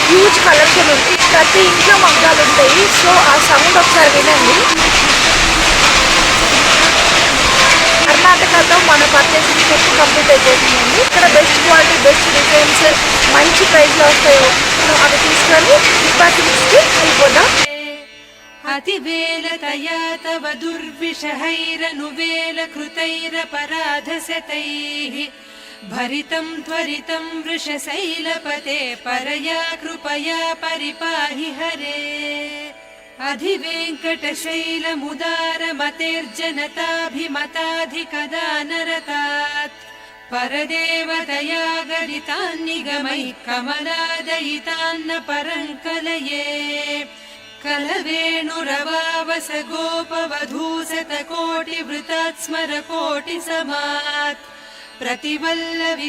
Huge collection ఉంది. ప్రతి ఇంట్లో మగ్గాలు ఉంటాయి. సో ఆ సౌండ్ ఒకసారి వినండి. కర్ణాటకలో మన పర్చేసింగ్ ట్రిప్ కంప్లీట్ అయిపోతుందండి. ఇక్కడ బెస్ట్ క్వాలిటీ, బెస్ట్ డిజైన్స్, మంచి ప్రైస్లో వస్తాయో అవి తీసుకొని డిపార్ట్మెంట్స్కి వెళ్ళిపోదాం. अतिवेलतया तव दुर्विषहैरनुवेलकृतैरपराधशतैः भरितं त्वरितं वृषशैलपते परया कृपया परिपाहि हरे अधिवेङ्कटशैलमुदारमतेर्जनताभिमताधिकदानरतात् परदेवतया गरितान्निगमैः कमलादयितान्न परङ्कलये कलवेणुरवावस गोपवधूसतकोटिवृतात् स्मरकोटिसमात् प्रतिवल्लवि